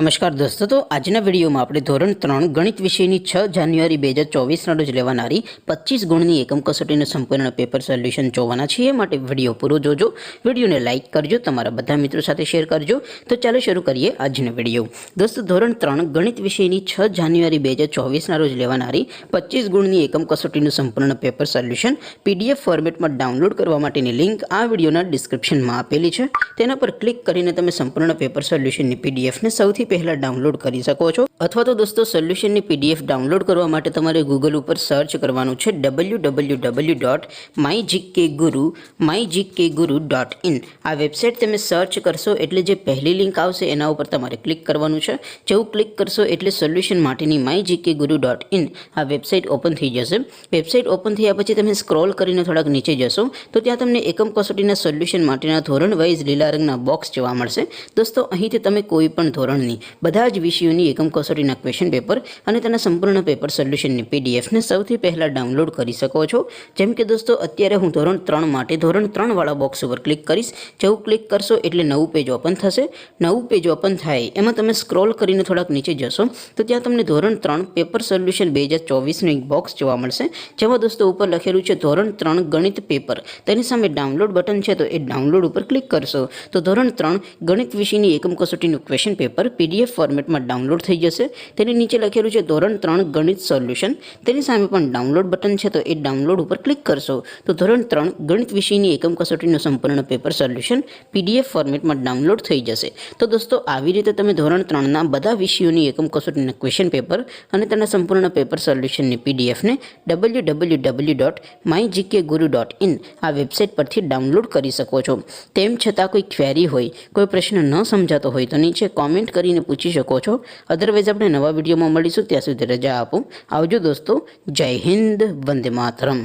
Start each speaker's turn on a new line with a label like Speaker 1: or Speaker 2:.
Speaker 1: नमस्कार दोस्तों, तो आजना विडियो में આપણે ધોરણ 3 ગણિત વિષયની 6 જાન્યુઆરી 2024 ના રોજ લેવાનારી 25 ગુણની એકમ કસોટીનું સંપૂર્ણ પેપર સોલ્યુશન જોવાના છીએ। માટે વિડિયો પૂરો જોજો, વિડિયોને લાઈક કરજો, તમારા બધા મિત્રો સાથે શેર કરજો। તો ચાલો શરૂ કરીએ આજનો વિડિયો। દોસ્તો, ધોરણ 3 ગણિત વિષયની 6 જાન્યુઆરી 2024 ના રોજ લેવાનારી 25 ગુણની એકમ કસોટીનું સંપૂર્ણ પેપર સોલ્યુશન પીડીએફ ફોર્મેટમાં ડાઉનલોડ કરવા માટેની લિંક આ વિડિયોના ડિસ્ક્રિપ્શનમાં આપેલી છે। તેના પર ક્લિક કરીને તમે સંપૂર્ણ પેપર સોલ્યુશનની પીડીએફને સૌથી પહેલા ડાઉનલોડ કરી શકો છો। અથવા તો દોસ્તો, સોલ્યુશનની પીડીએફ ડાઉનલોડ કરવા માટે તમારે ગૂગલ ઉપર સર્ચ કરવાનું છે www.mygkguru.in। આ વેબસાઇટ તમે સર્ચ કરશો એટલે જે પહેલી લિંક આવશે એના ઉપર તમારે ક્લિક કરવાનું છે। જેવું ક્લિક કરશો એટલે સોલ્યુશન માટેની mygkguru.in આ વેબસાઇટ ઓપન થઈ જશે। વેબસાઇટ ઓપન થયા પછી તમે સ્ક્રોલ કરીને થોડાક નીચે જશો તો ત્યાં તમને એકમ કસોટીના સોલ્યુશન માટેના ધોરણ વાઇઝ લીલા રંગના બોક્સ જોવા મળશે। દોસ્તો, અહીંથી તમે કોઈ પણ ધોરણની બધા જ વિષયોની એકમ કસોટીના ક્વેશ્ચન પેપર અને તેના સંપૂર્ણ પેપર સોલ્યુશનની પીડીએફને સૌથી પહેલાં ડાઉનલોડ કરી શકો છો। જેમ કે દોસ્તો, અત્યારે હું ધોરણ 3 માટે ધોરણ 3 વાળા બોક્સ ઉપર ક્લિક કરીશ। જેવું ક્લિક કરશો એટલે નવું પેજ ઓપન થશે। નવું પેજ ઓપન થાય એમાં તમે સ્ક્રોલ કરીને થોડાક નીચે જશો તો ત્યાં તમને ધોરણ 3 પેપર સોલ્યુશન 2024નું એક બોક્સ જોવા મળશે। જેમાં દોસ્તો ઉપર લખેલું છે ધોરણ 3 ગણિત પેપર। તેની સામે ડાઉનલોડ બટન છે, તો એ ડાઉનલોડ ઉપર ક્લિક કરશો તો ધોરણ 3 ગણિત વિષયની એકમ કસોટીનું ક્વેશ્ચન પેપર પીડીએફ ફોર્મેટમાં ડાઉનલોડ થઈ જશે। તેની નીચે લખેલું છે ધોરણ 3 ગણિત સોલ્યુશન। તેની સામે પણ ડાઉનલોડ બટન છે, તો એ ડાઉનલોડ ઉપર ક્લિક કરશો તો ધોરણ 3 ગણિત વિષયની એકમ કસોટીનું સંપૂર્ણ પેપર સોલ્યુશન પીડીએફ ફોર્મેટમાં ડાઉનલોડ થઈ જશે। તો દોસ્તો, આવી રીતે તમે ધોરણ 3ના બધા વિષયોની એકમ કસોટીના ક્વેશ્ચન પેપર અને તેના સંપૂર્ણ પેપર સોલ્યુશનની પીડીએફને www.mygkguru.in આ વેબસાઇટ પરથી ડાઉનલોડ કરી શકો છો। તેમ છતાં કોઈ ક્વેરી હોય, કોઈ પ્રશ્ન ન સમજાતો હોય તો નીચે કોમેન્ટ કરીને પૂછી શકો છો। અદરવાઇઝ આપણે નવા વિડીયોમાં મળીશું, ત્યાં સુધી રજા આપો। આવજો દોસ્તો, જય હિન્દ, વંદે માતરમ।